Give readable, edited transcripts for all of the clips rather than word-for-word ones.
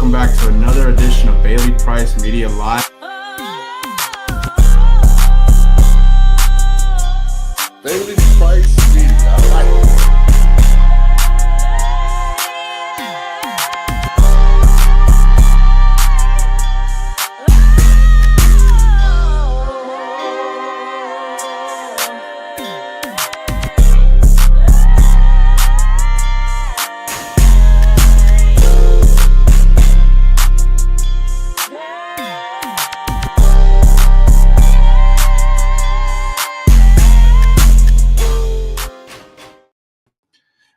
welcome back to another edition of Bailey Price Media Live. Bailey Price Media, I like it.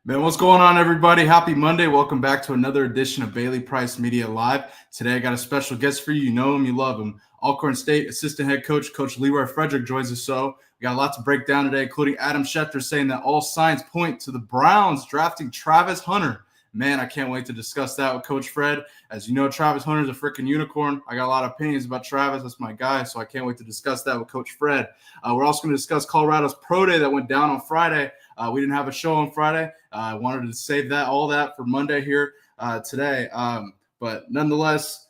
Man, what's going on, everybody? Happy Monday. Welcome back to another edition of Bailey Price Media Live. Today, I got a special guest for you. You know him, you love him. Alcorn State assistant head coach, Coach Leroy Frederick, joins us. So we got a lot to break down today, including Adam Schefter saying that all signs point to the Browns drafting Travis Hunter. Man, I can't wait to discuss that with Coach Fred. As you know, Travis Hunter is a freaking unicorn. I got a lot of opinions about Travis. That's my guy, so I can't wait to discuss that with Coach Fred. We're also going to discuss Colorado's Pro Day that went down on Friday. We didn't have a show on Friday. I wanted to save all that for Monday here today. But nonetheless,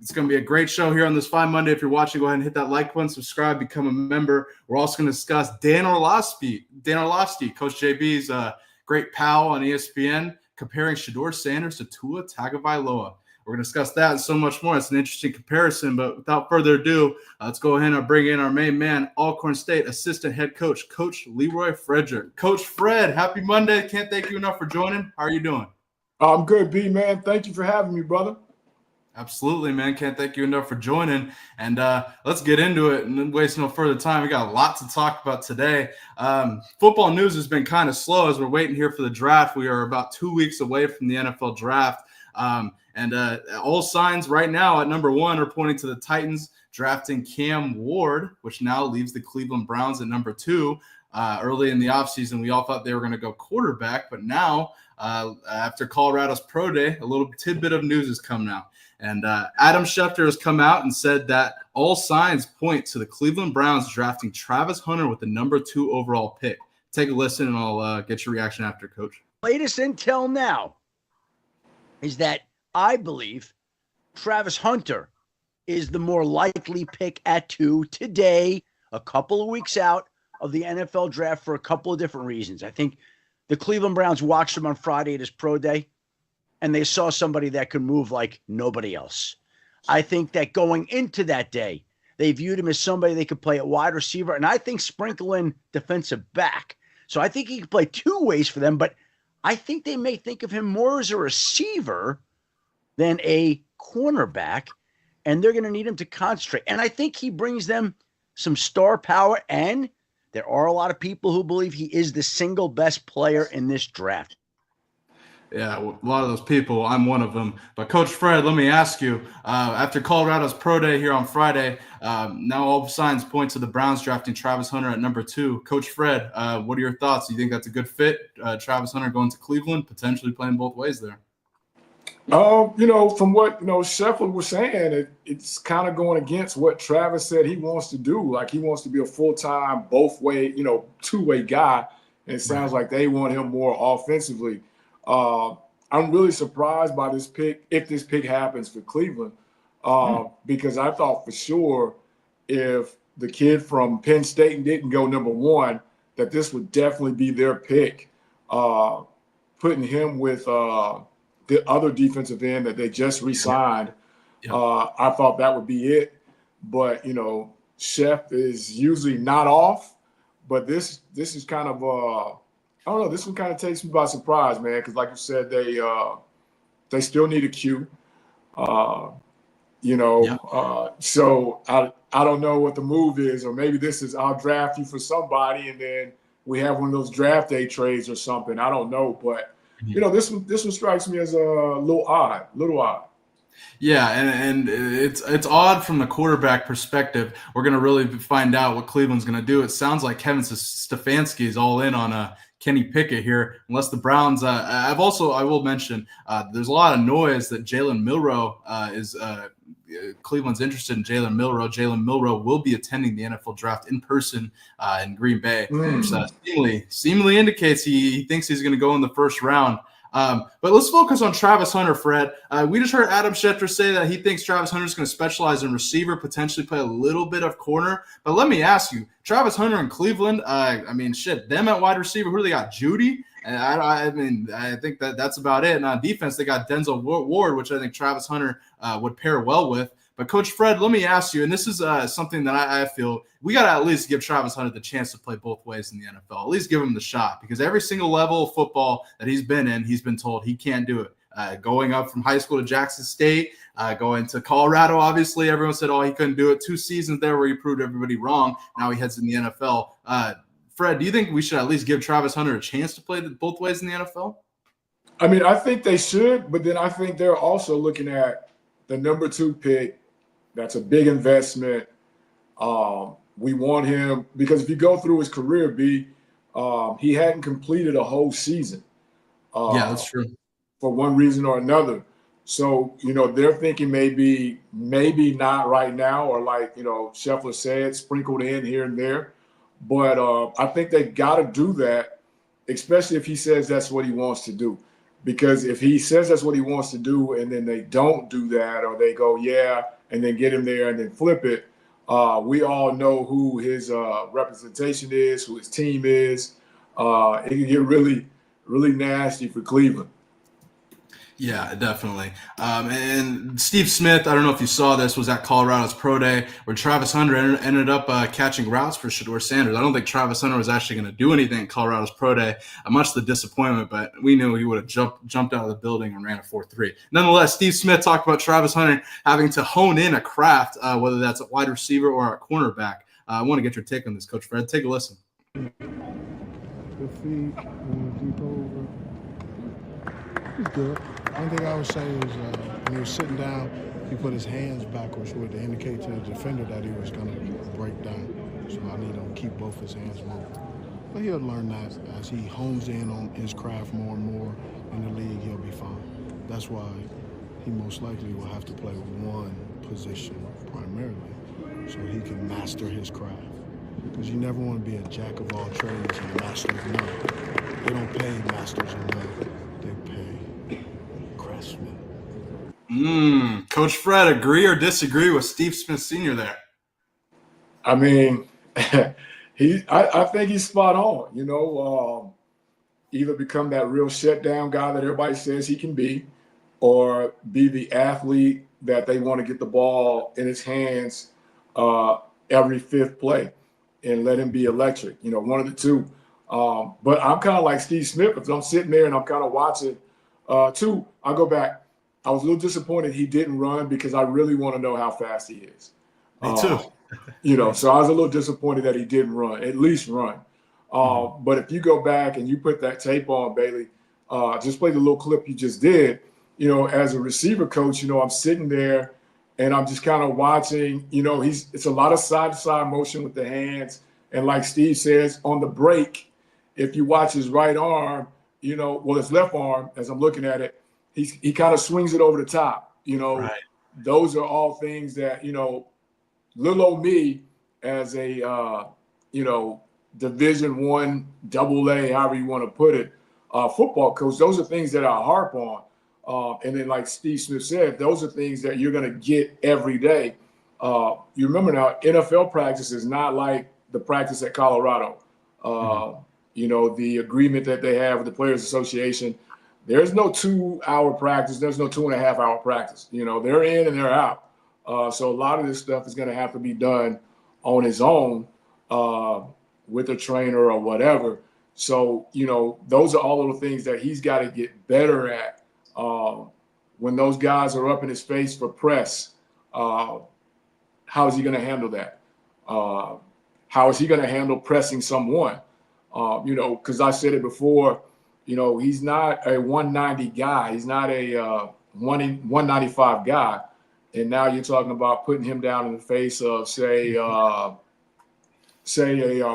it's going to be a great show here on this fine Monday. If you're watching, go ahead and hit that like button, subscribe, become a member. We're also going to discuss Dan Orlovsky, Coach JB's great pal on ESPN, comparing Shedeur Sanders to Tua Tagovailoa. We're going to discuss that and so much more. It's an interesting comparison, but without further ado, let's go ahead and bring in our main man, Alcorn State assistant head coach, Coach Leroy Frederick. Coach Fred, happy Monday. Can't thank you enough for joining. How are you doing? I'm good, B, man. Thank you for having me, brother. Absolutely, man. Can't thank you enough for joining. And let's get into it and waste no further time. We got a lot to talk about today. Football news has been kind of slow as we're waiting here for the draft. We are about 2 weeks away from the NFL draft. And all signs right now at number one are pointing to the Titans drafting Cam Ward, which now leaves the Cleveland Browns at number two. Early in the offseason, we all thought they were going to go quarterback. But now, after Colorado's Pro Day, a little tidbit of news has come out. And Adam Schefter has come out and said that all signs point to the Cleveland Browns drafting Travis Hunter with the number 2 overall pick. Take a listen, and I'll get your reaction after, Coach. Latest intel now is that I believe Travis Hunter is the more likely pick at 2 today, a couple of weeks out of the NFL draft for a couple of different reasons. I think the Cleveland Browns watched him on Friday at his pro day, and they saw somebody that could move like nobody else. I think that going into that day, they viewed him as somebody they could play at wide receiver, and I think sprinkle in defensive back. So I think he could play 2 ways for them, but I think they may think of him more as a receiver than a cornerback, and they're going to need him to concentrate. And I think he brings them some star power, and there are a lot of people who believe he is the single best player in this draft. Yeah, a lot of those people, I'm one of them. But Coach Fred, let me ask you, after Colorado's Pro Day here on Friday, now all signs point to the Browns drafting Travis Hunter at number 2. Coach Fred, what are your thoughts? Do you think that's a good fit? Travis Hunter going to Cleveland, potentially playing both ways there. From what, Schefter was saying, it's kind of going against what Travis said he wants to do. Like, he wants to be a full-time, both-way, two-way guy. And it sounds like they want him more offensively. I'm really surprised by this pick, if this pick happens for Cleveland, because I thought for sure if the kid from Penn State didn't go number 1, that this would definitely be their pick, putting him with the other defensive end that they just re-signed. I thought that would be it. But, Chef is usually not off, but this is kind of I don't know. This one kind of takes me by surprise, man, because like you said, they still need a Q. So I don't know what the move is, or maybe this is I'll draft you for somebody, and then we have one of those draft day trades or something. I don't know, but this one strikes me as a little odd. Yeah, and it's odd from the quarterback perspective. We're going to really find out what Cleveland's going to do. It sounds like Kevin Stefanski is all in on Kenny Pickett here, unless the Browns I will mention there's a lot of noise that Jalen Milroe is Cleveland's interested in Jalen Milroe. Jalen Milroe will be attending the NFL draft in person in Green Bay, which seemingly indicates he thinks he's going to go in the first round. But let's focus on Travis Hunter, Fred. We just heard Adam Schefter say that he thinks Travis Hunter is going to specialize in receiver, potentially play a little bit of corner. But let me ask you, Travis Hunter in Cleveland, them at wide receiver, who do they got? Judy? And I think that's about it. And on defense, they got Denzel Ward, which I think Travis Hunter would pair well with. But Coach Fred, let me ask you, and this is something that I feel we got to at least give Travis Hunter the chance to play both ways in the NFL. At least give him the shot, because every single level of football that he's been in, he's been told he can't do it. Going up from high school to Jackson State, going to Colorado, obviously, everyone said, he couldn't do it. 2 seasons there where he proved everybody wrong. Now he heads in the NFL. Fred, do you think we should at least give Travis Hunter a chance to play both ways in the NFL? I mean, I think they should, but then I think they're also looking at the number 2 pick. That's a big investment. We want him because if you go through his career, he hadn't completed a whole season. Yeah, that's true. For one reason or another. So, they're thinking maybe not right now, or like, Schefter said, sprinkled in here and there. But I think they got to do that, especially if he says that's what he wants to do. Because if he says that's what he wants to do and then they don't do that, or they go, yeah, and then get him there and then flip it, we all know who his representation is, who his team is. It can get really, really nasty for Cleveland. Yeah, definitely. And Steve Smith, I don't know if you saw this, was at Colorado's Pro Day where Travis Hunter ended up catching routes for Shedeur Sanders. I don't think Travis Hunter was actually going to do anything at Colorado's Pro Day, much to the disappointment, but we knew he would have jumped out of the building and ran a 4.3. Nonetheless, Steve Smith talked about Travis Hunter having to hone in a craft, whether that's a wide receiver or a cornerback. I want to get your take on this, Coach Fred. Take a listen. The feet, deep over. He's good. One thing I would say is when he was sitting down, he put his hands backwards, which to indicate to the defender that he was going to break down. So I need him to keep both his hands moving. But he'll learn that as he hones in on his craft more and more in the league, he'll be fine. That's why he most likely will have to play one position primarily so he can master his craft. Because you never want to be a jack of all trades and a master of none. They don't pay masters of none. They pay craftsmen. Coach Fred, agree or disagree with Steve Smith Sr. there? I mean, I think he's spot on. Either become that real shutdown guy that everybody says he can be, or be the athlete that they want to get the ball in his hands every 5th play and let him be electric. One of the two. But I'm kind of like Steve Smith. If I'm sitting there and I'm kind of watching, too, I'll go back. I was a little disappointed he didn't run because I really want to know how fast he is. Me too. So I was a little disappointed that he didn't run, at least run. But if you go back and you put that tape on, Bailey, just play the little clip you just did, as a receiver coach, I'm sitting there and I'm just kind of watching, it's a lot of side-to-side motion with the hands. And like Steve says, on the break, if you watch his right arm, his left arm, as I'm looking at it, he kind of swings it over the top. Right. Those are all things that, little old me as a, Division I, AA, however you want to put it, football coach, those are things that I harp on. And then like Steve Smith said, those are things that you're going to get every day. You remember now, NFL practice is not like the practice at Colorado. The agreement that they have with the Players Association, there's no 2-hour practice. There's no 2.5-hour practice. They're in and they're out. So a lot of this stuff is going to have to be done on his own with a trainer or whatever. So, those are all of the things that he's got to get better at when those guys are up in his face for press. How is he going to handle that? How is he going to handle pressing someone? Because I said it before, he's not a 190 guy. He's not a 195 guy. And now you're talking about putting him down in the face of, say a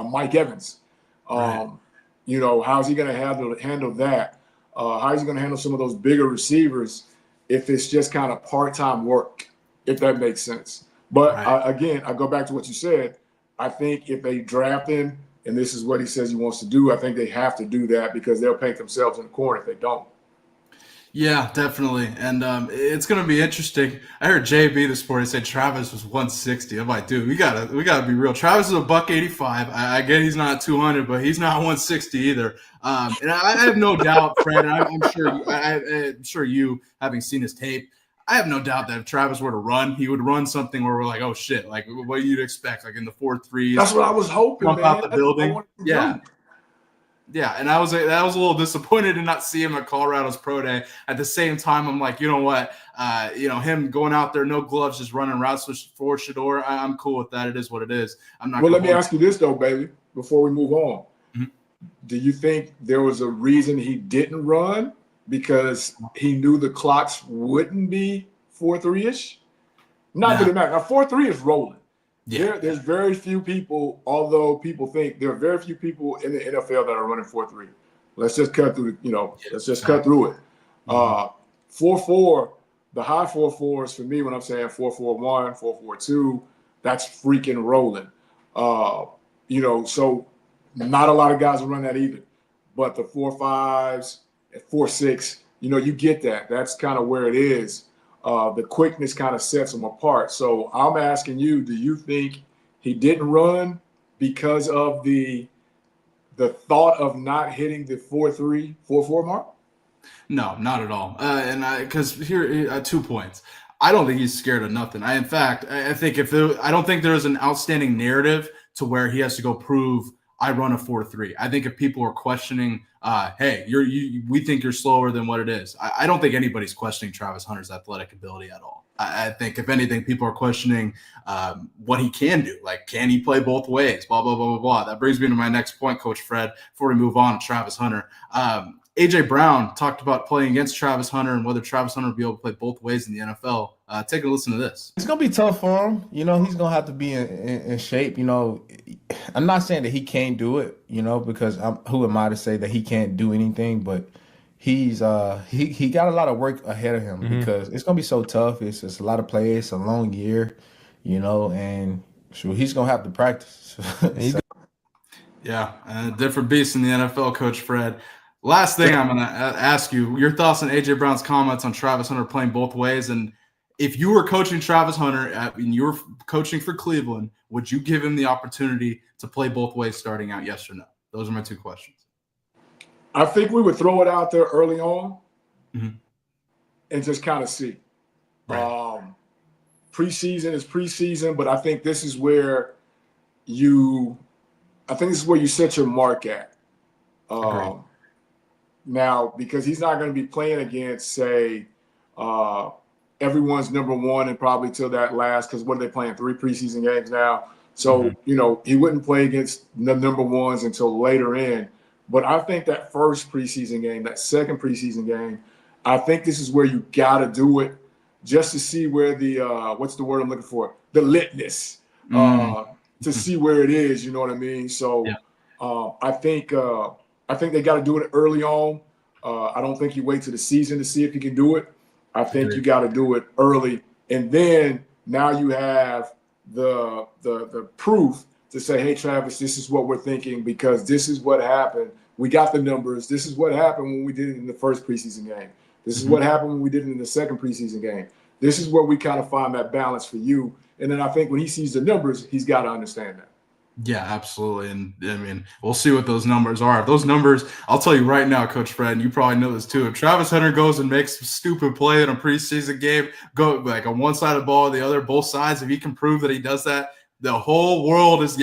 Mike Evans. Right. How's he going to handle that? How is he going to handle some of those bigger receivers if it's just kind of part-time work, if that makes sense? But right. I go back to what you said. I think if they draft him and this is what he says he wants to do, I think they have to do that because they'll paint themselves in the corner if they don't. Yeah, definitely. And it's going to be interesting. I heard JB this morning say Travis was 160. I'm like, dude, we gotta be real. Travis is a buck 85. I get he's not 200, but he's not 160 either. And I have no doubt, Fred, and I'm sure you, having seen his tape, I have no doubt that if Travis were to run, he would run something where we're like, oh shit, like what you'd expect, like in the 4.3s. That's what I was hoping, Jump man. out the That's what I building. wanted to Yeah. do. Yeah, and I was a little disappointed to not see him at Colorado's pro day. At the same time, I'm like, you know what? Him going out there, no gloves, just running routes for Shedeur. I'm cool with that. It is what it is. I'm not. Well, let me ask you this though, Bailey, before we move on. Mm-hmm. Do you think there was a reason he didn't run because he knew the clocks wouldn't be 4.3-ish? Not that it matters. Now 4.3 is rolling. Yeah. There's very few people, although people think there are very few people in the NFL that are running 4.3. Let's just cut through, let's just cut through it. 4.4, the high 4.4s for me when I'm saying 4.41, 4.42, that's freaking rolling. So not a lot of guys will run that either. But the 4.5s, 4.6, you get that. That's kind of where it is. The quickness kind of sets them apart. So I'm asking you, do you think he didn't run because of the thought of not hitting the 4.3, 4.4 mark? No, not at all. Because here 2 points. I don't think he's scared of nothing. I think I don't think there's an outstanding narrative to where he has to go prove I run a 4.3. I think if people are questioning, hey, we think you're slower than what it is. I don't think anybody's questioning Travis Hunter's athletic ability at all. I think if anything, people are questioning what he can do. Like, can he play both ways? Blah, blah, blah, blah, blah. That brings me to my next point, Coach Fred, before we move on to Travis Hunter. AJ Brown talked about playing against Travis Hunter and whether Travis Hunter would be able to play both ways in the NFL. Take a listen to this. It's going to be tough for him. He's going to have to be in shape. I'm not saying that he can't do it, because who am I to say that he can't do anything? But he's he got a lot of work ahead of him because it's going to be so tough. It's just a lot of plays, it's a long year, and so he's going to have to practice. Yeah, different beast in the NFL, Coach Fred. Last thing I'm going to ask you, your thoughts on A.J. Brown's comments on Travis Hunter playing both ways. And if you were coaching Travis Hunter and you were coaching for Cleveland, would you give him the opportunity to play both ways starting out, yes or no? Those are my 2 questions. I think we would throw it out there early on and just kind of see. Right. Preseason is preseason, but I think this is where you set your mark at. Now, because he's not going to be playing against, say, everyone's number one and probably till that last, because what are they playing, 3 preseason games now? So, he wouldn't play against the number ones until later in. But I think that first preseason game, that second preseason game, I think this is where you got to do it just to see where the what's the word I'm looking for? The litness, to see where it is, you know what I mean? So I think they got to do it early on. I don't think you wait till the season to see if you can do it. I think you got to do it early, and then now you have the proof to say, hey, Travis, this is what we're thinking because this is what happened. We got the numbers. This is what happened when we did it in the first preseason game. This is what happened when we did it in the second preseason game. This is where we kind of find that balance for you. And then I think when he sees the numbers, he's got to understand that. Yeah, absolutely. And I mean, we'll see what those numbers are. Those numbers, I'll tell you right now, Coach Fred, and you probably know this too. If Travis Hunter goes and makes a stupid play in a preseason game, go like on one side of the ball or the other, both sides, if he can prove that he does that, the whole world is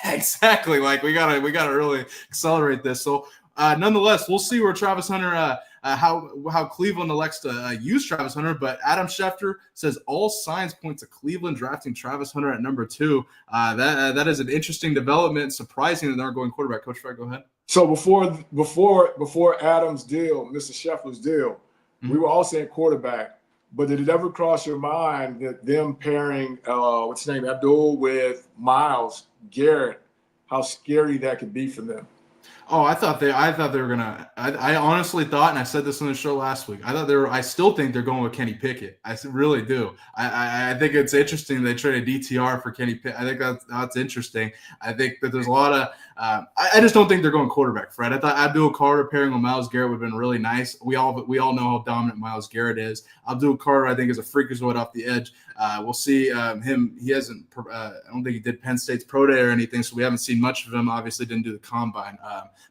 exactly. Like we gotta really accelerate this. So nonetheless, we'll see where Travis Hunter how Cleveland elects to use Travis Hunter, but Adam Schefter says all signs point to Cleveland drafting Travis Hunter at number 2. That is an interesting development. Surprising that they're going quarterback. Coach Fred, go ahead. So before Adam's deal, Mr. Schefter's deal, we were all saying quarterback. But did it ever cross your mind that them pairing what's his name, Abdul, with Myles Garrett, how scary that could be for them? Oh, I thought they were gonna. I honestly thought, and I said this on the show last week. I still think they're going with Kenny Pickett. I really do. I think it's interesting they traded DTR for Kenny Pickett. I think that's interesting. I think that there's a lot of. I just don't think they're going quarterback, Fred. I thought Abdul Carter pairing with Myles Garrett would have been really nice. We all know how dominant Myles Garrett is. Abdul Carter, I think, is a freakazoid off the edge. We'll see him. He hasn't. I don't think he did Penn State's pro day or anything, so we haven't seen much of him. Obviously, didn't do the combine.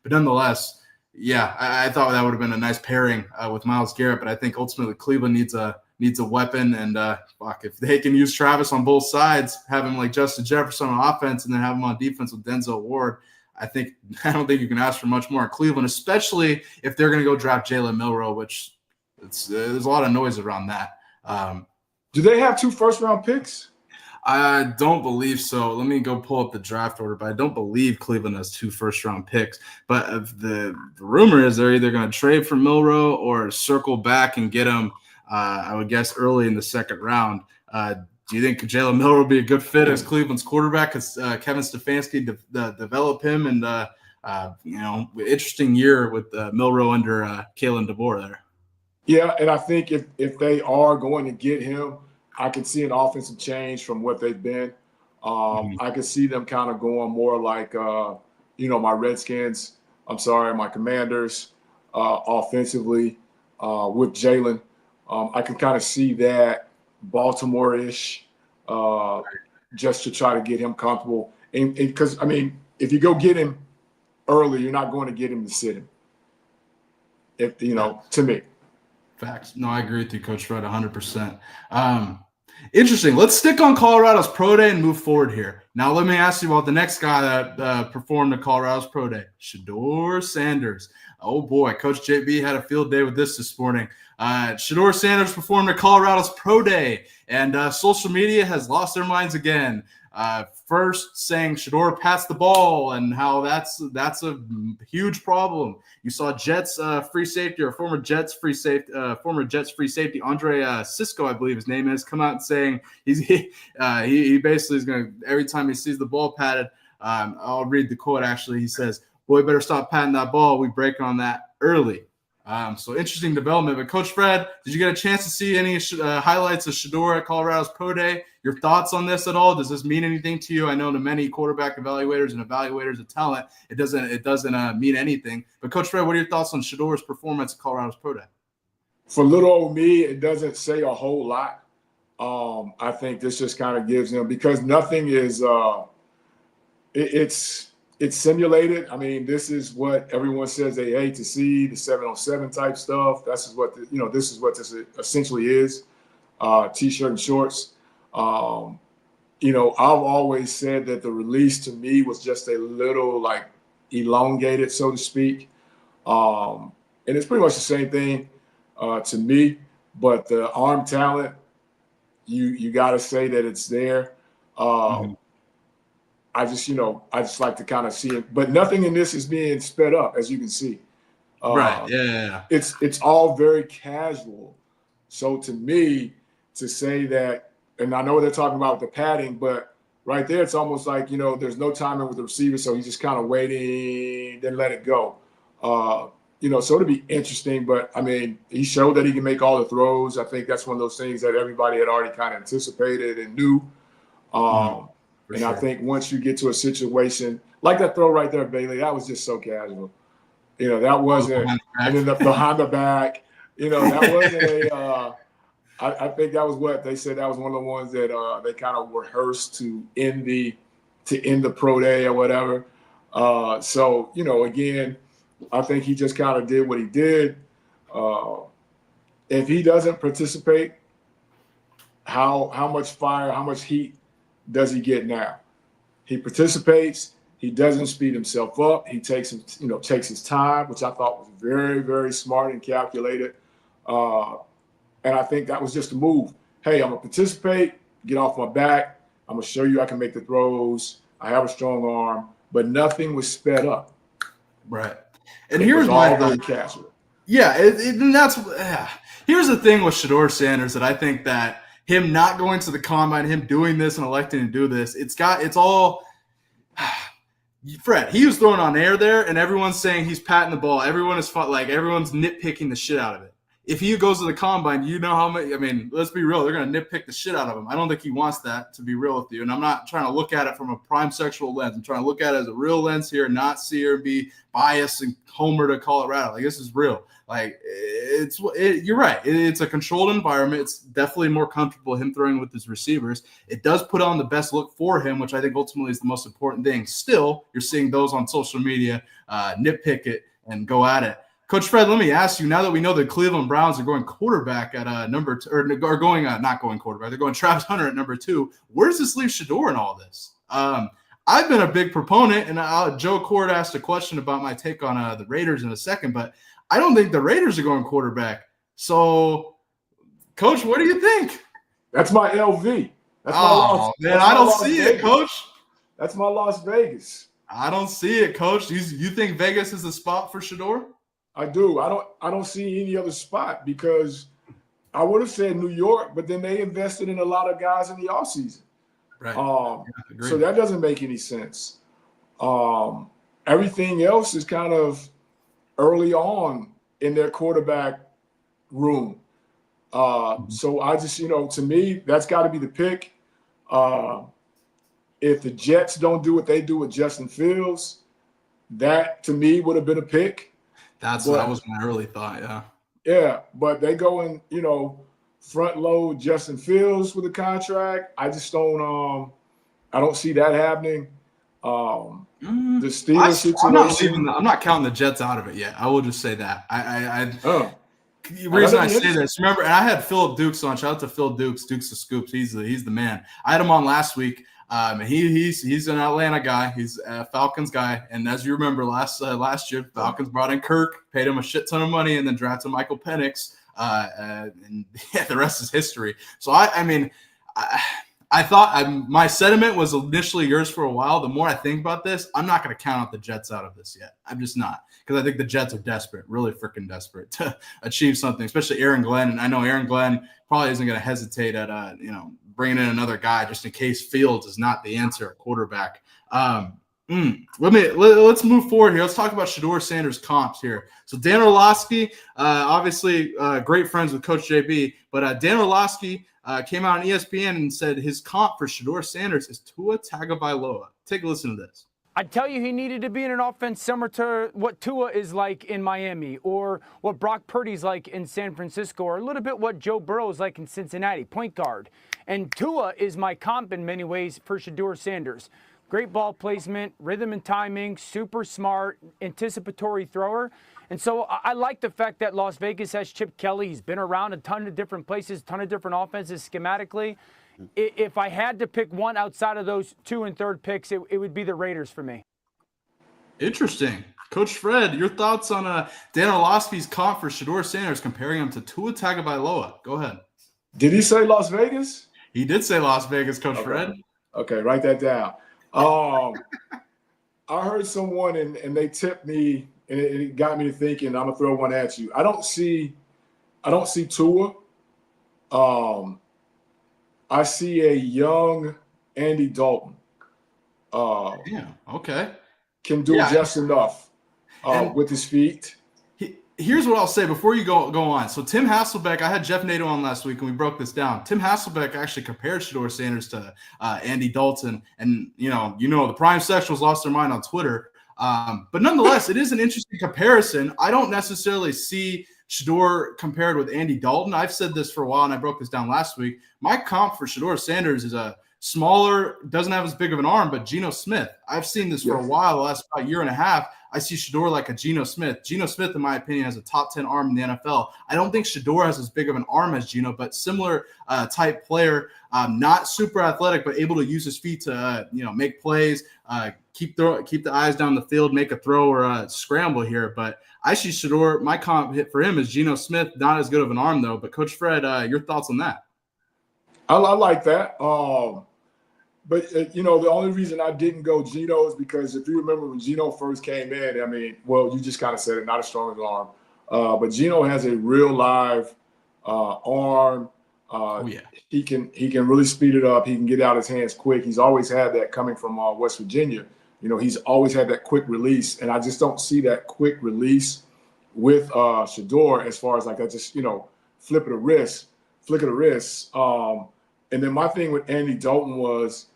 But nonetheless, yeah, I thought that would have been a nice pairing with Myles Garrett. But I think ultimately Cleveland needs a weapon. And if they can use Travis on both sides, have him like Justin Jefferson on offense, and then have him on defense with Denzel Ward, I don't think you can ask for much more in Cleveland, especially if they're going to go draft Jalen Milroe, which there's a lot of noise around that. Do they have 2 first-round picks? I don't believe so. Let me go pull up the draft order, but I don't believe Cleveland has 2 first-round picks. But the rumor is they're either going to trade for Milroe or circle back and get him, I would guess, early in the second round. Do you think Jalen Milroe will be a good fit as Cleveland's quarterback? Because Kevin Stefanski develop him, and interesting year with Milroe under Kalen DeBoer there. Yeah, and I think if they are going to get him, I could see an offensive change from what they've been. I could see them kind of going more like, my Redskins. My Commanders offensively with Jalen. I can kind of see that Baltimore-ish just to try to get him comfortable. And because, if you go get him early, you're not going to get him to sit him. To me. Facts. No, I agree with you, Coach Fred, 100%. Interesting. Let's stick on Colorado's pro day and move forward here. Now, let me ask you about the next guy that performed at Colorado's pro day, Shedeur Sanders. Oh, boy. Coach JB had a field day with this morning. Shedeur Sanders performed at Colorado's pro day, and social media has lost their minds again. First saying Shedeur passed the ball and how that's a huge problem. You saw Jets free safety or former Jets free safety Andre Cisco, I believe his name is, come out and saying he basically is going to, every time he sees the ball patted, I'll read the quote actually. He says, "Boy, better stop patting that ball. We break on that early." So interesting development. But Coach Fred, did you get a chance to see any highlights of Shedeur at Colorado's pro day? Your thoughts on this at all? Does this mean anything to you? I know to many quarterback evaluators and evaluators of talent, it doesn't mean anything. But Coach Fred, what are your thoughts on Shedeur's performance at Colorado's pro day? For little old me, it doesn't say a whole lot. I think this just kind of gives him, because nothing is it's simulated. This is what everyone says they hate to see, the 7-on-7 type stuff. This is what this essentially is, T-shirt and shorts. I've always said that the release to me was just a little like elongated, so to speak. And it's pretty much the same thing to me, but the arm talent, you got to say that it's there. I just like to kind of see it, but nothing in this is being sped up, as you can see. Right. Yeah. It's all very casual. So to me, to say that, and I know they're talking about the padding, but right there, it's almost like, there's no timing with the receiver. So he's just kind of waiting, then let it go. So it'll be interesting, but he showed that he can make all the throws. I think that's one of those things that everybody had already kind of anticipated and knew. And sure. I think once you get to a situation like that throw right there, Bailey, that was just so casual. That wasn't, and then behind the back, that wasn't I think that was what they said. That was one of the ones that they kind of rehearsed to end the pro day or whatever. So, again, I think he just kind of did what he did. If he doesn't participate, how much fire, how much heat does he get now? He participates. He doesn't speed himself up. He takes his time, which I thought was very, very smart and calculated. And I think that was just a move. Hey, I'm going to participate, get off my back. I'm going to show you I can make the throws. I have a strong arm, but nothing was sped up. Right. And here's my very casual. Yeah, and that's here's the thing with Shedeur Sanders that I think that him not going to the combine, him doing this and electing to do this, it's all Fred, he was throwing on air there, and everyone's saying he's patting the ball. Everyone is like everyone's nitpicking the shit out of it. If he goes to the combine, you know how many. I mean, let's be real. They're going to nitpick the shit out of him. I don't think he wants that, to be real with you. And I'm not trying to look at it from a prime sexual lens. I'm trying to look at it as a real lens here, not see or be biased and homer to Colorado. Like, this is real. Like, you're right. It's a controlled environment. It's definitely more comfortable him throwing with his receivers. It does put on the best look for him, which I think ultimately is the most important thing. Still, you're seeing those on social media nitpick it and go at it. Coach Fred, let me ask you, now that we know the Cleveland Browns are going quarterback at number 2, or are going not going quarterback, they're going Travis Hunter at number 2. Where does this leave Shedeur in all this? I've been a big proponent, and Joe Cord asked a question about my take on the Raiders in a second, but I don't think the Raiders are going quarterback. So, Coach, what do you think? That's my LV. That's man, I don't see it, Coach. That's my Las Vegas. I don't see it, Coach. You think Vegas is the spot for Shedeur? I do. I don't see any other spot, because I would have said New York, but then they invested in a lot of guys in the offseason. Right. So that doesn't make any sense. Everything else is kind of early on in their quarterback room. So I just, to me, that's got to be the pick. If the Jets don't do what they do with Justin Fields, that to me would have been a pick. That was my early thought, yeah. Yeah, but they go and, front load Justin Fields with a contract. I just don't I don't see that happening. The Steelers situation. I'm not counting the Jets out of it yet. I will just say that. The reason I say this, remember, and I had Philip Dukes on. Shout out to Phil Dukes, Dukes of Scoops. He's the man. I had him on last week. He's an Atlanta guy. He's a Falcons guy. And as you remember, last year, Falcons brought in Kirk, paid him a shit ton of money, and then drafted Michael Penix. And yeah, the rest is history. So I thought my sentiment was initially yours for a while. The more I think about this, I'm not going to count out the Jets out of this yet. I'm just not, because I think the Jets are desperate, really freaking desperate to achieve something, especially Aaron Glenn. And I know Aaron Glenn probably isn't going to hesitate at bringing in another guy just in case Fields is not the answer at quarterback. Let's move forward here. Let's talk about Shedeur Sanders comps here. So Dan Orlovsky, obviously great friends with Coach JB, but Dan Orlovsky came out on ESPN and said his comp for Shedeur Sanders is Tua Tagovailoa. Take a listen to this. I'd tell you he needed to be in an offense similar to what Tua is like in Miami, or what Brock Purdy's like in San Francisco, or a little bit what Joe Burrow is like in Cincinnati, point guard. And Tua is my comp in many ways for Shedeur Sanders. Great ball placement, rhythm and timing, super smart, anticipatory thrower. And so I like the fact that Las Vegas has Chip Kelly. He's been around a ton of different places, a ton of different offenses schematically. If I had to pick one outside of those 2 and 3rd picks, it would be the Raiders for me. Interesting. Coach Fred, your thoughts on Dan Orlovsky's comp for Shedeur Sanders, comparing him to Tua Tagovailoa? Go ahead. Did he say Las Vegas? He did say Las Vegas, Coach Fred. Okay, write that down. I heard someone and they tipped me, and it got me to thinking. I'm gonna throw one at you. I don't see Tua. I see a young Andy Dalton. Yeah. Okay. Can do just enough with his feet. Here's what I'll say before you go on. So Tim Hasselbeck, I had Jeff Nato on last week and we broke this down. Tim Hasselbeck actually compared Shedeur Sanders to Andy Dalton, and the Prime Sexuals lost their mind on Twitter. But nonetheless, it is an interesting comparison. I don't necessarily see Shedeur compared with Andy Dalton. I've said this for a while, and I broke this down last week. My comp for Shedeur Sanders is a smaller, doesn't have as big of an arm, but Geno Smith. I've seen this for a while, the last about year and a half. I see Shedeur like a Geno Smith. Geno Smith, in my opinion, has a top 10 arm in the NFL. I don't think Shedeur has as big of an arm as Geno, but similar type player, not super athletic, but able to use his feet to make plays, keep the eyes down the field, make a throw or scramble here. But I see Shedeur, my comp hit for him is Geno Smith, not as good of an arm though. But Coach Fred, your thoughts on that? I like that. But, the only reason I didn't go Geno is because if you remember when Geno first came in, you just kind of said it, not as strong as arm. But Geno has a real live arm. He can really speed it up. He can get out his hands quick. He's always had that coming from West Virginia. He's always had that quick release, and I just don't see that quick release with Shedeur as far as like that just, flick of the wrist. And then my thing with Andy Dalton was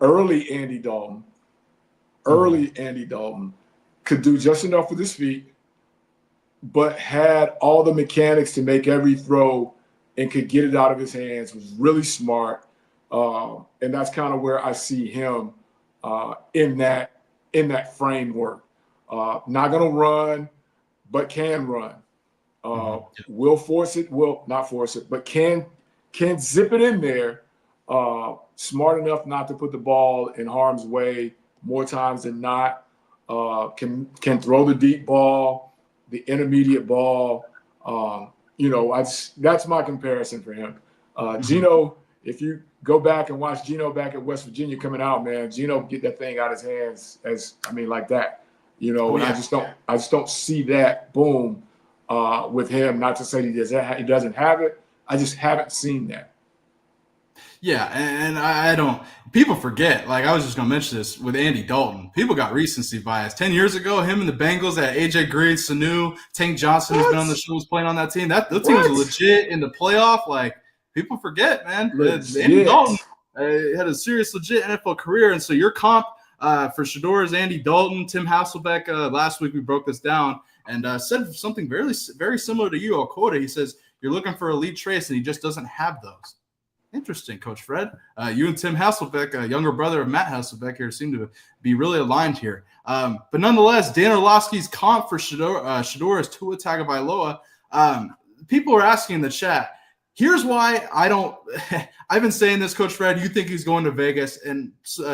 early Andy Dalton could do just enough with his feet, but had all the mechanics to make every throw and could get it out of his hands, was really smart. And that's kind of where I see him in that framework. Not going to run, but can run. Will force it, will not force it, but can zip it in there. Smart enough not to put the ball in harm's way more times than not. Can throw the deep ball, the intermediate ball. That's my comparison for him. Geno, if you go back and watch Geno back at West Virginia coming out, man, Geno get that thing out of his hands like that. And I just don't see that boom with him. Not to say he doesn't have it. I just haven't seen that. Yeah, and I don't – people forget. Like, I was just going to mention this with Andy Dalton. People got recency bias. 10 years ago, him and the Bengals had A.J. Green, Sanu, Tank Johnson, who's been on the show, was playing on that team. The team was legit in the playoff. Like, people forget, man. Andy Dalton had a serious, legit NFL career. And so your comp for Shedeur is Andy Dalton. Tim Hasselbeck, last week we broke this down and said something very, very similar to you. I'll quote it. He says, you're looking for elite traits, and he just doesn't have those. Interesting, Coach Fred. You and Tim Hasselbeck, a younger brother of Matt Hasselbeck here, seem to be really aligned here. But nonetheless, Dan Orlovsky's comp for Shedeur is Tua Tagovailoa. People are asking in the chat, here's why I don't – I've been saying this, Coach Fred, you think he's going to Vegas. And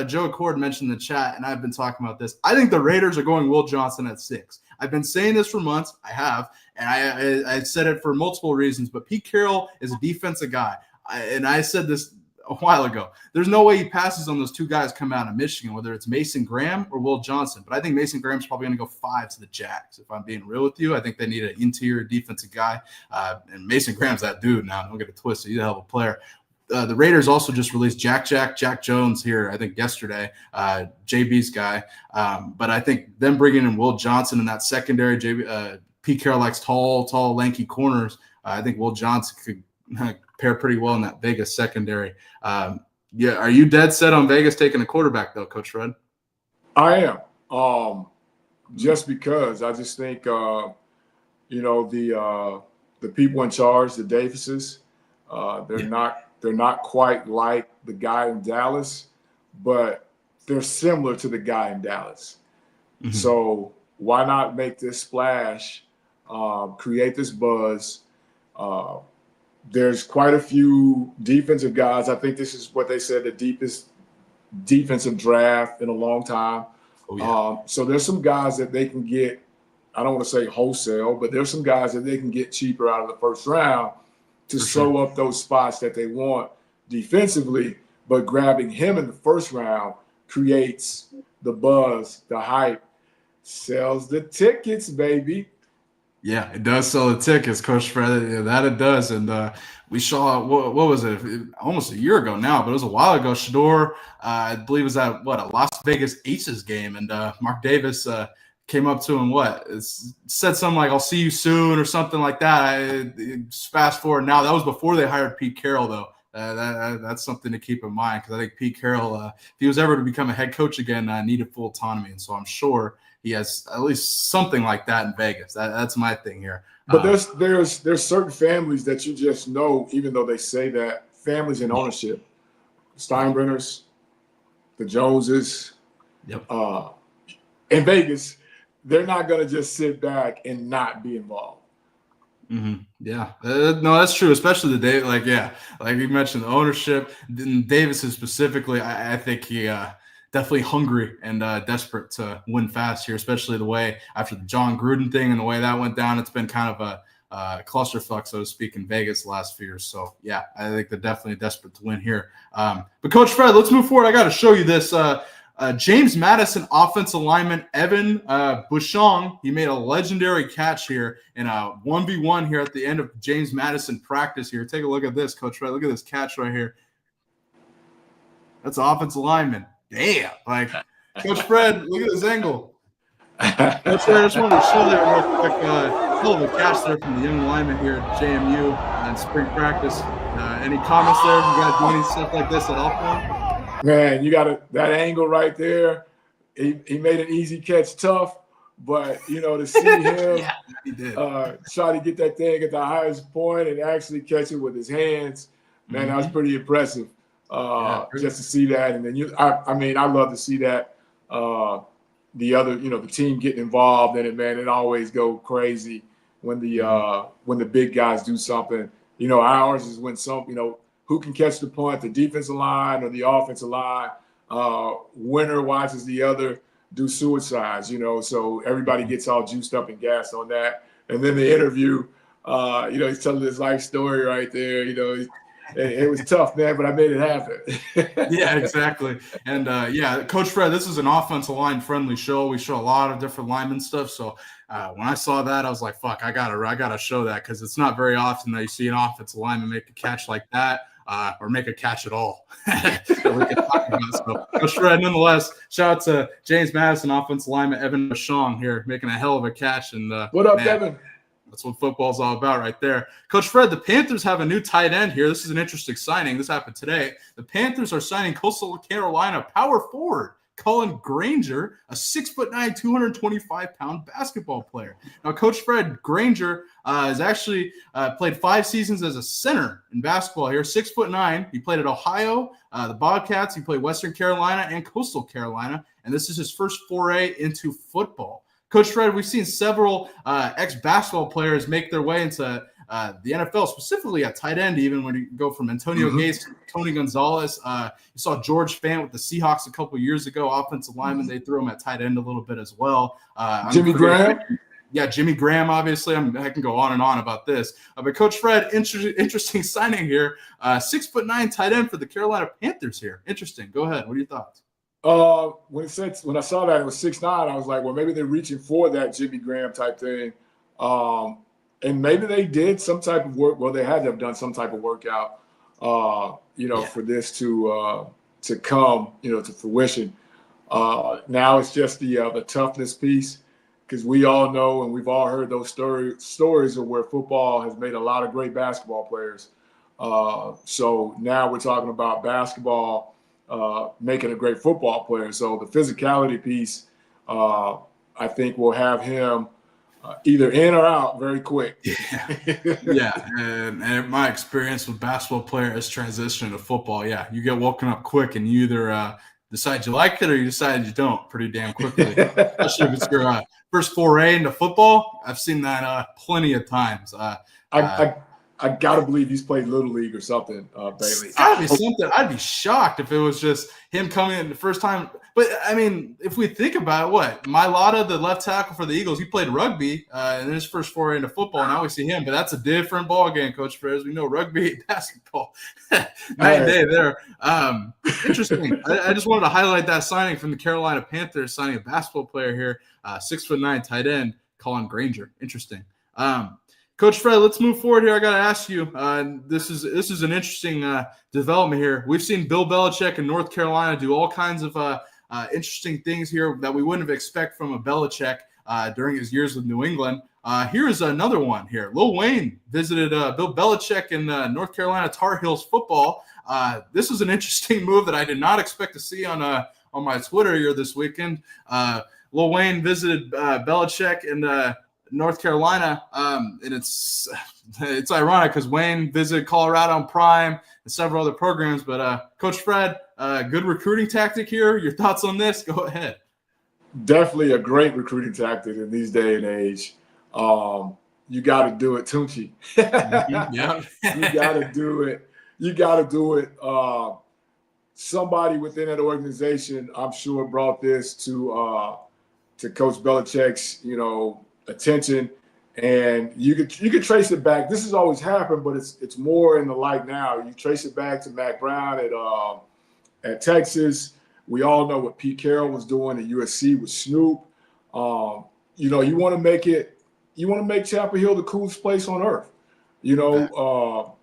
Joe Accord mentioned in the chat, and I've been talking about this. I think the Raiders are going Will Johnson at 6. I've been saying this for months. I have. And I said it for multiple reasons. But Pete Carroll is a defensive guy. And I said this a while ago. There's no way he passes on those two guys coming out of Michigan, whether it's Mason Graham or Will Johnson. But I think Mason Graham's probably going to go 5 to the Jags. If I'm being real with you, I think they need an interior defensive guy. And Mason Graham's that dude now. Don't get it twisted. He's a hell of a player. The Raiders also just released Jack Jones here, I think yesterday, JB's guy. But I think them bringing in Will Johnson in that secondary, Pete Carroll likes tall, lanky corners. I think Will Johnson could pair pretty well in that Vegas secondary. Are you dead set on Vegas taking a quarterback though, Coach Fred? I am. Just because I just think the people in charge, the Davises, they're not quite like the guy in Dallas, but they're similar to the guy in Dallas. Mm-hmm. So why not make this splash, create this buzz? There's quite a few defensive guys. I think this is what they said, the deepest defensive draft in a long time. Oh, yeah. So there's some guys that they can get, I don't want to say wholesale, but there's some guys that they can get cheaper out of the first round to sew up those spots that they want defensively. But grabbing him in the first round creates the buzz, the hype, sells the tickets, baby. Yeah, it does sell the tickets, Coach Fred. Yeah, that it does. And we saw, what was it, almost a year ago now, but it was a while ago. Shedeur, I believe, was at, a Las Vegas Aces game. And Mark Davis came up to him, said something like, I'll see you soon or something like that. Fast forward now. That was before they hired Pete Carroll, though. That's something to keep in mind because I think Pete Carroll, if he was ever to become a head coach again, needed full autonomy. And so I'm sure he has at least something like that in Vegas. That's my thing here. But there's certain families that you just know, even though they say that, families in ownership. Steinbrenners, the Joneses, in Vegas, they're not going to just sit back and not be involved. Mm-hmm. Yeah, no, that's true. Especially like you mentioned, the ownership. Davis is specifically, I think he definitely hungry and desperate to win fast here, especially the way after the John Gruden thing and the way that went down. It's been kind of a clusterfuck, so to speak, in Vegas the last few years. So yeah, I think they're definitely desperate to win here. But Coach Fred, let's move forward. I got to show you this. James Madison offensive lineman Evan Bouchon, he made a legendary catch here in a 1v1 here at the end of James Madison practice here. Take a look at this, Coach Fred. Look at this catch right here. That's an offensive lineman. Damn. Like, Coach Fred, look at this angle. Coach Fred, I just wanted to show that real quick. Hell of a catch there from the young lineman here at JMU in spring practice. Any comments there? You guys do any stuff like this at Alcorn? Man, you got that angle right there. He made an easy catch tough, but to see him try to get that thing at the highest point and actually catch it with his hands, man, that was pretty impressive. Just to see that, and then I love to see that. The other, the team getting involved in it, man. It always go crazy when the big guys do something. Ours is when who can catch the punt, the defensive line or the offensive line. Winner watches the other do suicides, so everybody gets all juiced up and gassed on that. And then the interview, he's telling his life story right there. It was tough, man, but I made it happen. Yeah, exactly. And Coach Fred, this is an offensive line friendly show. We show a lot of different lineman stuff. So when I saw that, I was like, fuck, I gotta show that, because it's not very often that you see an offensive lineman make a catch like that. Or make a catch at all. That we can talk about. So, Coach Fred, nonetheless, shout out to James Madison, offensive lineman Evan Bashong here, making a hell of a catch. And what up, Evan? That's what football's all about right there. Coach Fred, the Panthers have a new tight end here. This is an interesting signing. This happened today. The Panthers are signing Coastal Carolina power forward Cullen Granger, a 6'9", 225-pound basketball player. Now, Coach Fred, Granger has actually played 5 seasons as a center in basketball here, 6'9". He played at Ohio, the Bobcats. He played Western Carolina and Coastal Carolina, and this is his first foray into football. Coach Fred, we've seen several ex-basketball players make their way into the NFL, specifically at tight end, even when you go from Antonio Gates to Tony Gonzalez. You saw George Fant with the Seahawks a couple years ago, offensive lineman. They threw him at tight end a little bit as well. Jimmy Graham? Yeah, Jimmy Graham, obviously. I can go on and on about this. But Coach Fred, interesting signing here. 6'9" tight end for the Carolina Panthers here. Interesting. Go ahead. What are your thoughts? When I saw that it was 6'9", I was like, well, maybe they're reaching for that Jimmy Graham type thing. And maybe they did some type of work. Well, they had to have done some type of workout, for this to come, to fruition. Now it's just the toughness piece, because we all know and we've all heard those stories of where football has made a lot of great basketball players. So now we're talking about basketball making a great football player. So the physicality piece, I think, will have him either in or out very quick. Yeah. And my experience with basketball players transitioning to football, you get woken up quick, and you either decide you like it or you decide you don't pretty damn quickly. Especially if it's your first foray into football. I've seen that plenty of times. I gotta believe he's played Little League or something, Bailey. It's gotta be something. I'd be shocked if it was just him coming in the first time. But I mean, if we think about it, what Mailata, the left tackle for the Eagles, he played rugby in his first foray into football. Now we see him, but that's a different ball game, Coach Fred. We know rugby and basketball, night and day there. Interesting. I just wanted to highlight that signing from the Carolina Panthers, signing a basketball player here, 6'9" tight end, Cullen Granger. Interesting. Coach Fred, let's move forward here. I got to ask you, this is an interesting development here. We've seen Bill Belichick in North Carolina do all kinds of interesting things here that we wouldn't have expected from a Belichick during his years with New England. Here is another one here. Lil Wayne visited Bill Belichick in North Carolina Tar Heels football. This was an interesting move that I did not expect to see on my Twitter here this weekend. Lil Wayne visited Belichick in North Carolina, and it's ironic because Wayne visited Colorado and Prime and several other programs. But Coach Fred, good recruiting tactic here. Your thoughts on this? Go ahead. Definitely a great recruiting tactic in these day and age. You got to do it, Tunchi. Yeah, you got to do it. You got to do it. Somebody within that organization, I'm sure, brought this to Coach Belichick's, attention, and you could trace it back. This has always happened, but it's more in the light now. You trace it back to Mac Brown at Texas. We all know what Pete Carroll was doing at USC with Snoop. You want to make Chapel Hill the coolest place on earth. Deion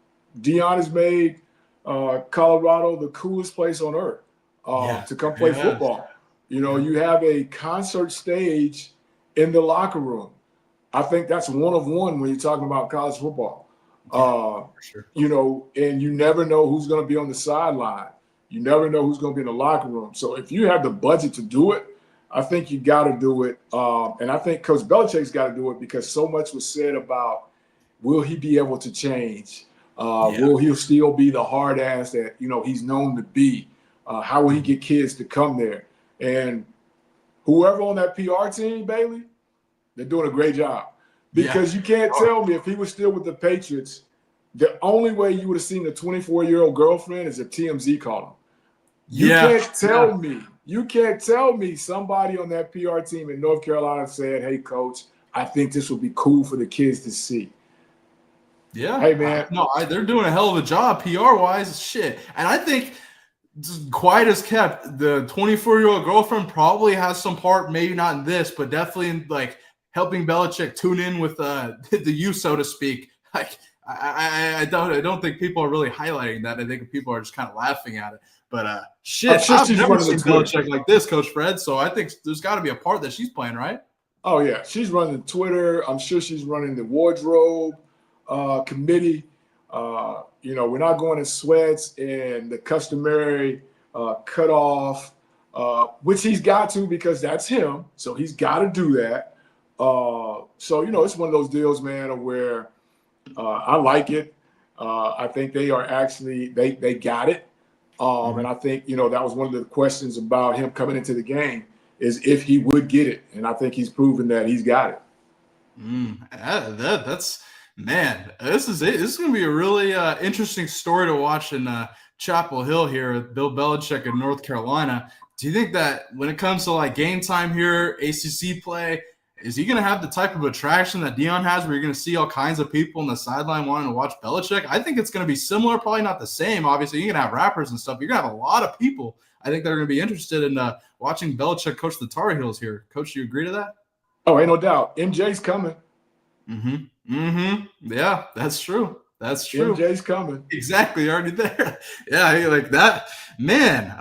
has made Colorado the coolest place on earth to come play football. You know, you have a concert stage in the locker room. I think that's one of one when you're talking about college football. For sure. You know, and you never know who's going to be on the sideline. You never know who's going to be in the locker room. So if you have the budget to do it, I think you got to do it. And I think Coach Belichick's got to do it because so much was said about, will he be able to change? Will he still be the hard ass that, you know, he's known to be? How will he get kids to come there? And whoever on that PR team, Bailey, they're doing a great job. Because you can't tell me if he was still with the Patriots, the only way you would have seen the 24-year-old girlfriend is if TMZ called him. You can't tell me somebody on that PR team in North Carolina said, hey, coach, I think this would be cool for the kids to see. Yeah. Hey, man. They're doing a hell of a job PR-wise. Shit. And I think – quiet as kept, the 24-year-old girlfriend probably has some part, maybe not in this, but definitely in like helping Belichick tune in with the youth, so to speak. Like I don't think people are really highlighting that. I think people are just kind of laughing at it. But shit, I've never seen Belichick like this, Coach Fred. So I think there's got to be a part that she's playing, right? Oh yeah, she's running Twitter. I'm sure she's running the wardrobe committee. You know, we're not going in sweats and the customary cut off, which he's got to because that's him. So he's got to do that. So, you know, it's one of those deals, man, where I like it. I think they are actually, they got it. And I think, you know, that was one of the questions about him coming into the game is if he would get it. And I think he's proven that he's got it. That's – man, this is it. This is going to be a really interesting story to watch in Chapel Hill here with Bill Belichick in North Carolina. Do you think that when it comes to like game time here, ACC play, is he going to have the type of attraction that Dion has where you're going to see all kinds of people on the sideline wanting to watch Belichick? I think it's going to be similar, probably not the same. Obviously, you're going to have rappers and stuff. You're going to have a lot of people, I think, that are going to be interested in watching Belichick coach the Tar Heels here. Coach, do you agree to that? Oh, ain't no doubt. MJ's coming. Yeah, that's true. That's true. MJ's coming. Exactly, already there. Yeah, like that. Man,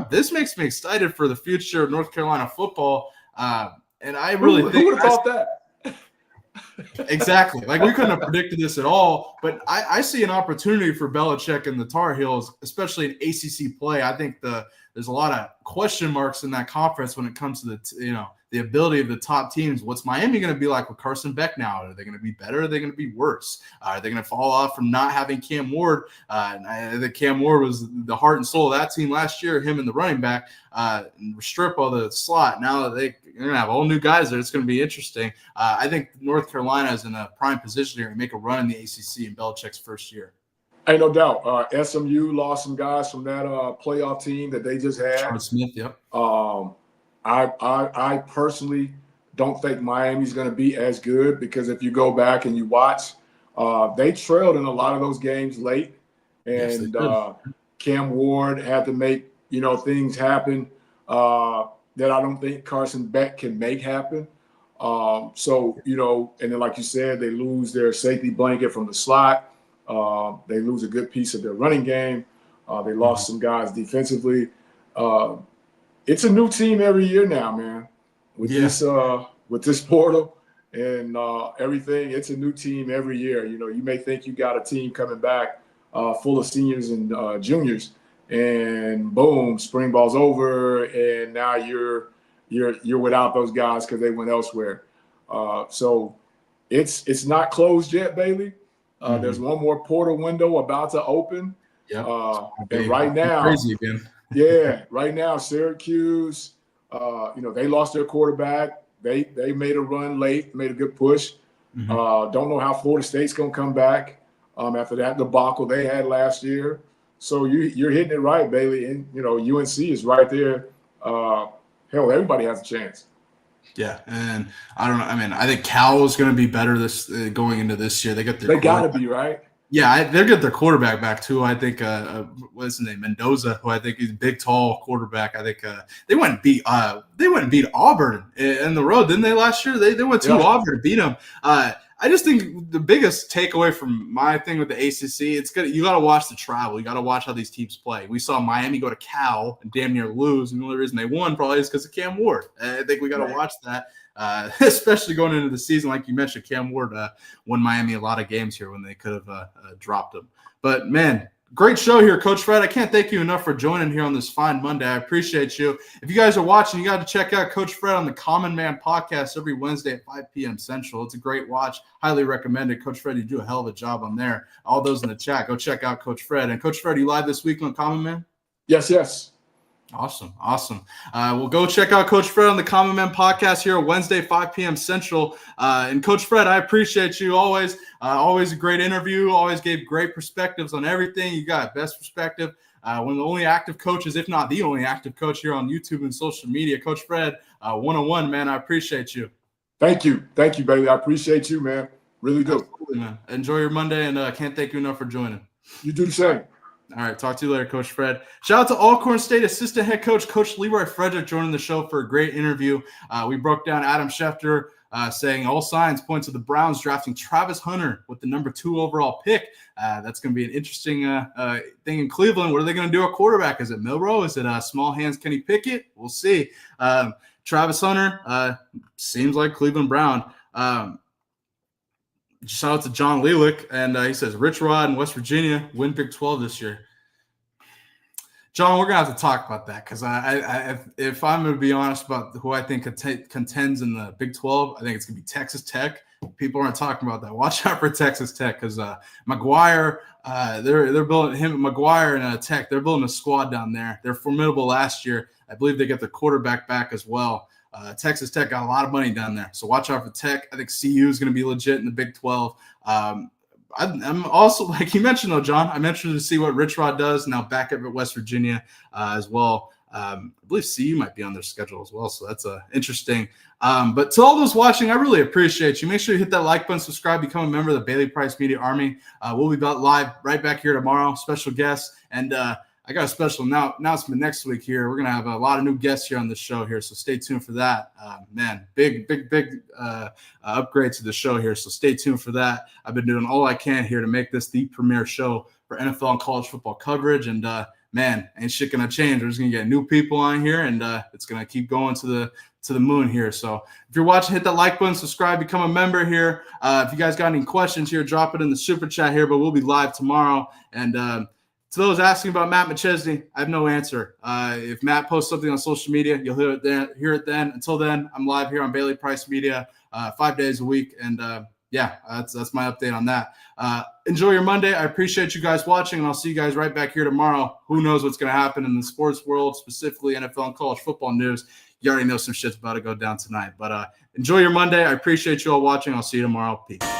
this makes me excited for the future of North Carolina football. And I really think who would have thought that? Exactly. Like we couldn't have predicted this at all. But I see an opportunity for Belichick and the Tar Heels, especially in ACC play. I think there's a lot of question marks in that conference when it comes to the ability of the top teams. What's Miami going to be like with Carson Beck now? Are they going to be better? Are they going to be worse? Are they going to fall off from not having Cam Ward? I think Cam Ward was the heart and soul of that team last year, him and the running back, strip all the slot. Now they're going to have all new guys there. It's going to be interesting. I think North Carolina is in a prime position here to make a run in the ACC in Belichick's first year. Ain't no doubt. SMU lost some guys from that playoff team that they just had. Charles Smith, yep. I personally don't think Miami's going to be as good because if you go back and you watch, they trailed in a lot of those games late, and yes, Cam Ward had to make things happen that I don't think Carson Beck can make happen. So and then like you said, they lose their safety blanket from the slot. They lose a good piece of their running game. They lost some guys defensively. It's a new team every year now, man. With this portal and everything, it's a new team every year. You may think you got a team coming back full of seniors and juniors, and boom, spring ball's over, and now you're without those guys because they went elsewhere. So it's not closed yet, Bailey. There's one more portal window about to open. Yeah. And right now, crazy again. Right now, Syracuse, they lost their quarterback. They made a run late, made a good push. Don't know how Florida State's going to come back after that debacle they had last year. So you're hitting it right, Bailey. And, UNC is right there. Hell, everybody has a chance. Yeah, and I don't know. I mean, I think Cal is going to be better going into this year. They got to be, right? Yeah, they'll get their quarterback back too. I think what's his name, Mendoza, who I think is a big, tall quarterback. I think they went and beat Auburn in the road, didn't they, last year? They went to Auburn and beat them. I just think the biggest takeaway from my thing with the ACC, it's good. You got to watch the travel. You got to watch how these teams play. We saw Miami go to Cal and damn near lose, and the only reason they won probably is because of Cam Ward. I think we got to watch that, especially going into the season. Like you mentioned, Cam Ward won Miami a lot of games here when they could have dropped them. But, man, great show here, Coach Fred. I can't thank you enough for joining here on this fine Monday. I appreciate you. If you guys are watching, you got to check out Coach Fred on the Common Man podcast every Wednesday at 5 p.m. Central. It's a great watch. Highly recommended. Coach Fred, you do a hell of a job on there. All those in the chat, go check out Coach Fred. And Coach Fred, you live this week on Common Man? Yes. Awesome. We'll go check out Coach Fred on the Common Man podcast here Wednesday, 5 p.m. Central. And Coach Fred, I appreciate you always. Always a great interview. Always gave great perspectives on everything. You got best perspective. One of the only active coaches, if not the only active coach here on YouTube and social media. Coach Fred, 101, man. I appreciate you. Thank you, Bailey. I appreciate you, man. Really do. Absolutely, man. Enjoy your Monday, and can't thank you enough for joining. You do the same. All right, talk to you later, Coach Fred. Shout out to Alcorn State Assistant Head Coach, Coach Leroy Frederick, joining the show for a great interview. We broke down Adam Schefter saying all signs point to the Browns drafting Travis Hunter with the number 2 overall pick. That's going to be an interesting thing in Cleveland. What are they going to do at quarterback? Is it Milroe? Is it small hands Kenny Pickett? We'll see. Travis Hunter seems like Cleveland Brown. Shout out to John Lealick, and he says, Rich Rod in West Virginia win Big 12 this year. John, we're going to have to talk about that because if I'm going to be honest about who I think contends in the Big 12, I think it's going to be Texas Tech. People aren't talking about that. Watch out for Texas Tech because McGuire, they're building him, McGuire and Tech, they're building a squad down there. They're formidable last year. I believe they get the quarterback back as well. Texas Tech got a lot of money down there. So watch out for Tech. I think CU is going to be legit in the Big 12. I'm also, like you mentioned, though, John, I'm interested to see what Rich Rod does now back up at West Virginia as well. I believe CU might be on their schedule as well. So that's interesting. But to all those watching, I really appreciate you. Make sure you hit that like button, subscribe, become a member of the Bailey Price Media Army. We'll be live right back here tomorrow. Special guests. And I got a special announcement next week here. We're going to have a lot of new guests here on the show here, so stay tuned for that. Man, big upgrade to the show here, so stay tuned for that. I've been doing all I can here to make this the premier show for NFL and college football coverage, and man, ain't shit going to change. We're just going to get new people on here, and it's going to keep going to the moon here. So if you're watching, hit that like button, subscribe, become a member here. If you guys got any questions here, drop it in the super chat here, but we'll be live tomorrow. And to those asking about Matt McChesney, I have no answer. If Matt posts something on social media, you'll hear it then. Until then, I'm live here on Bailey Price Media 5 days a week. And that's my update on that. Enjoy your Monday. I appreciate you guys watching, and I'll see you guys right back here tomorrow. Who knows what's going to happen in the sports world, specifically NFL and college football news. You already know some shit's about to go down tonight. But enjoy your Monday. I appreciate you all watching. I'll see you tomorrow. Peace.